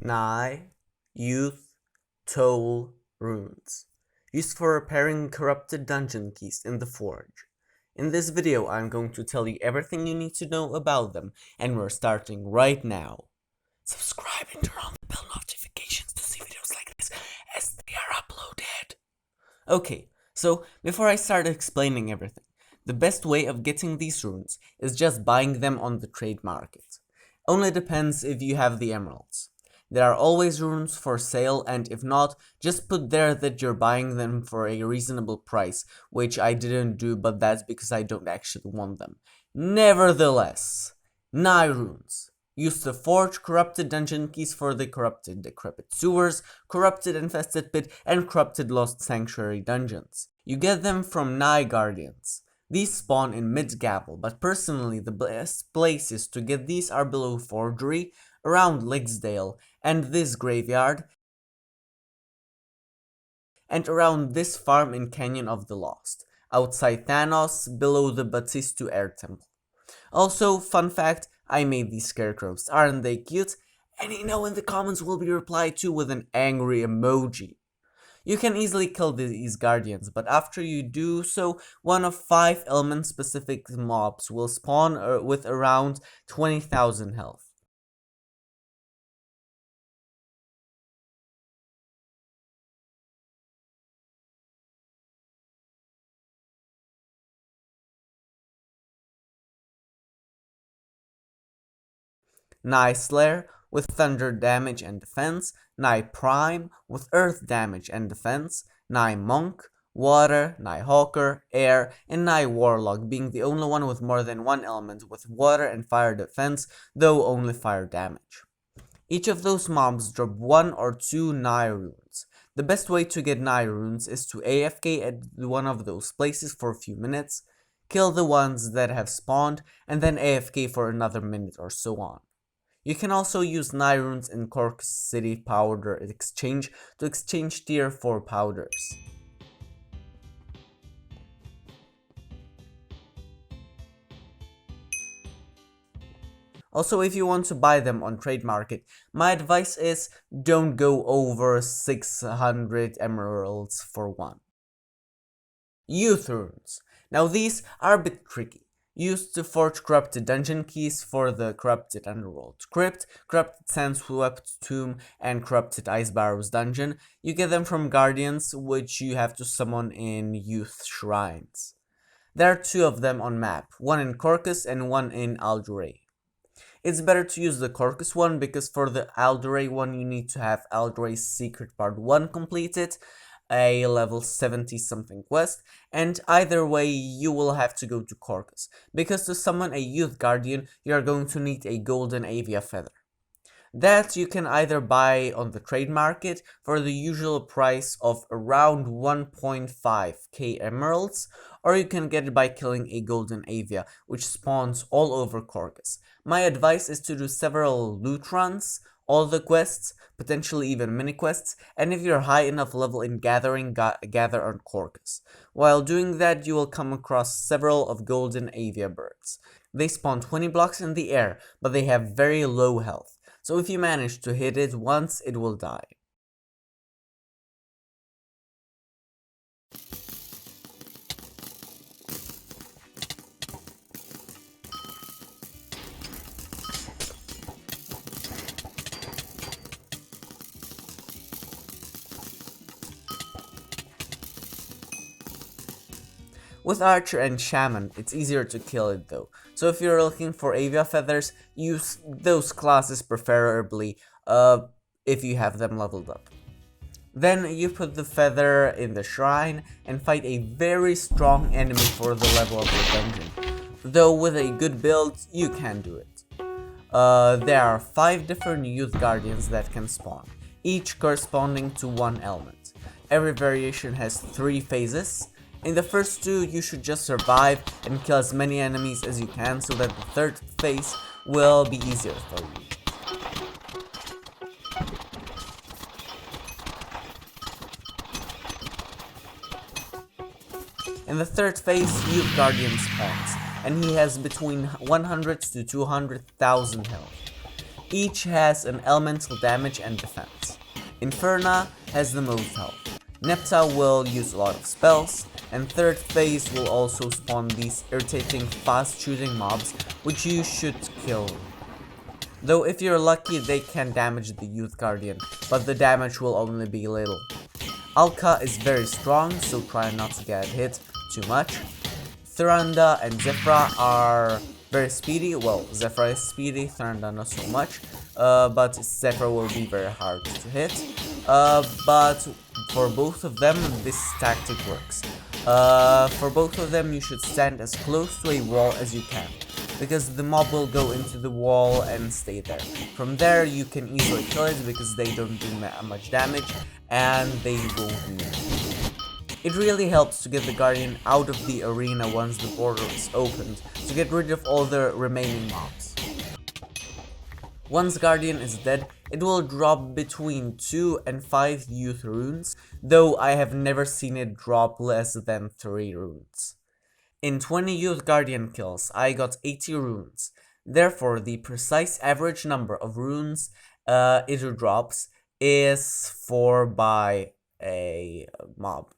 NII, Youth, TOL, Runes, used for repairing corrupted dungeon keys in the Forge. In this video, I'm going to tell you everything you need to know about them, and we're starting right now. Subscribe and turn on the bell notifications to see videos like this as they are uploaded. Okay, so before I start explaining everything, the best way of getting these runes is just buying them on the trade market. Only depends if you have the emeralds. There are always runes for sale, and if not, just put there that you're buying them for a reasonable price, which I didn't do, but that's because I don't actually want them. Nevertheless, NII runes. Used to forge corrupted dungeon keys for the corrupted decrepit sewers, corrupted infested pit, and corrupted lost sanctuary dungeons. You get them from NII guardians. These spawn in mid-gavel, but personally the best places to get these are below Forgery, around Lixdale, and this graveyard, and around this farm in Canyon of the Lost, outside Thanos, below the Batistu Air Temple. Also, fun fact, I made these scarecrows, aren't they cute? Any no in the comments will be replied to with an angry emoji. You can easily kill these guardians, but after you do so, one of 5 element-specific mobs will spawn with around 20,000 health. NII Slayer with thunder damage and defense, NII Prime with earth damage and defense, NII Monk, water, NII Hawker, air, and NII Warlock being the only one with more than one element with water and fire defense, though only fire damage. Each of those mobs drop 1 or 2 NII runes. The best way to get NII runes is to AFK at one of those places for a few minutes, kill the ones that have spawned, and then AFK for another minute or so on. You can also use NII runes in Cork City Powder Exchange to exchange tier 4 powders. Also, if you want to buy them on trade market, my advice is don't go over 600 emeralds for one. Youth runes. Now these are a bit tricky. Used to forge corrupted dungeon keys for the corrupted underworld crypt, corrupted sand-swept tomb, and corrupted ice barrows dungeon. You get them from guardians, which you have to summon in youth shrines. There are 2 of them on map, one in Corcus and one in Alduray. It's better to use the Corcus one because for the Alduray one you need to have Alduray's Secret Part 1 completed, a level 70 something quest, and either way you will have to go to Corcus, because to summon a youth guardian you are going to need a golden avia feather. That you can either buy on the trade market for the usual price of around 1.5k emeralds, or you can get it by killing a golden avia, which spawns all over Corcus. My advice is to do several loot runs, all the quests, potentially even mini quests, and if you're high enough level in gathering, gather on Corcus. While doing that, you will come across several of golden avia birds. They spawn 20 blocks in the air, but they have very low health, so if you manage to hit it once, it will die. With Archer and Shaman, it's easier to kill it though, so if you're looking for avia feathers, use those classes preferably if you have them leveled up. Then you put the feather in the shrine and fight a very strong enemy for the level of the dungeon, though with a good build you can do it. There are 5 different youth guardians that can spawn, each corresponding to one element. Every variation has 3 phases. In the first 2, you should just survive and kill as many enemies as you can so that the 3rd phase will be easier for you. In the 3rd phase, Youth Guardian spawns, and he has between 100 to 200,000 health. Each has an elemental damage and defense. Inferna has the most health. Nepta will use a lot of spells, and third phase will also spawn these irritating fast shooting mobs which you should kill. Though if you're lucky they can damage the Youth Guardian, but the damage will only be little. Alka is very strong, so try not to get hit too much. Thuranda and Zephyra are very speedy. Well, Zephyra is speedy, Thuranda not so much, but Zephyra will be very hard to hit. But for both of them, this tactic works. For both of them, you should stand as close to a wall as you can, because the mob will go into the wall and stay there. From there, you can easily kill it because they don't do much damage and they won't move. It really helps to get the Guardian out of the arena once the border is opened, to get rid of all the remaining mobs. Once Guardian is dead, it will drop between 2 and 5 youth runes, though I have never seen it drop less than 3 runes. In 20 Youth Guardian kills, I got 80 runes. Therefore, the precise average number of runes it drops is 4 by a mob.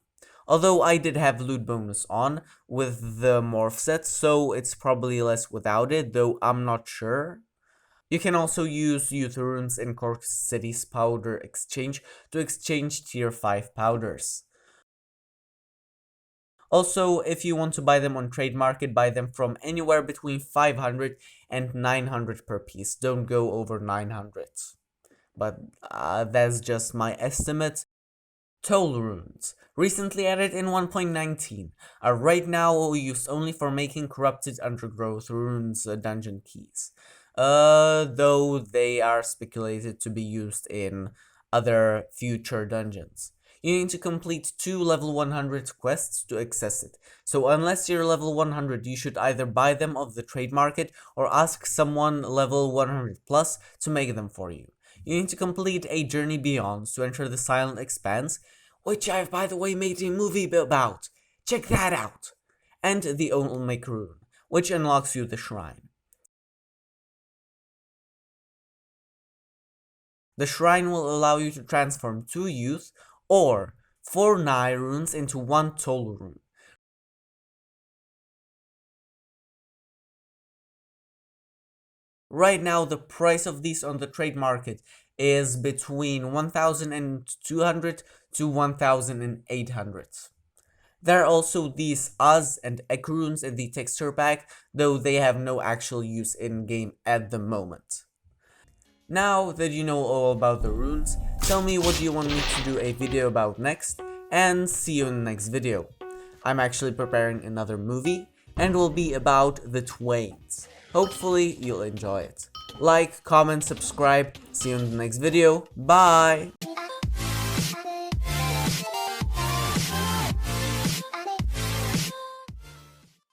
Although I did have loot bonus on with the morph set, so it's probably less without it, though I'm not sure. You can also use youth runes in Cork City's powder exchange to exchange tier 5 powders. Also, if you want to buy them on trade market, buy them from anywhere between 500 and 900 per piece. Don't go over 900. But that's just my estimate. TOL runes, recently added in 1.19, are right now used only for making corrupted undergrowth runes dungeon keys. Though they are speculated to be used in other future dungeons. You need to complete 2 level 100 quests to access it, so unless you're level 100 you should either buy them off the trade market or ask someone level 100 plus to make them for you. You need to complete a Journey Beyond to enter the Silent Expanse, which I've by the way made a movie about. Check that out! And the Olmec Rune, which unlocks you the shrine. The shrine will allow you to transform 2 youth or 4 NII runes into 1 TOL rune. Right now, the price of these on the trade market is between 1,200 to 1,800. There are also these Az and Ek runes in the texture pack, though they have no actual use in game at the moment. Now that you know all about the runes, tell me what you want me to do a video about next, and see you in the next video. I'm actually preparing another movie, and will be about the Twains. Hopefully you'll enjoy it. Like, comment, subscribe, see you in the next video, bye!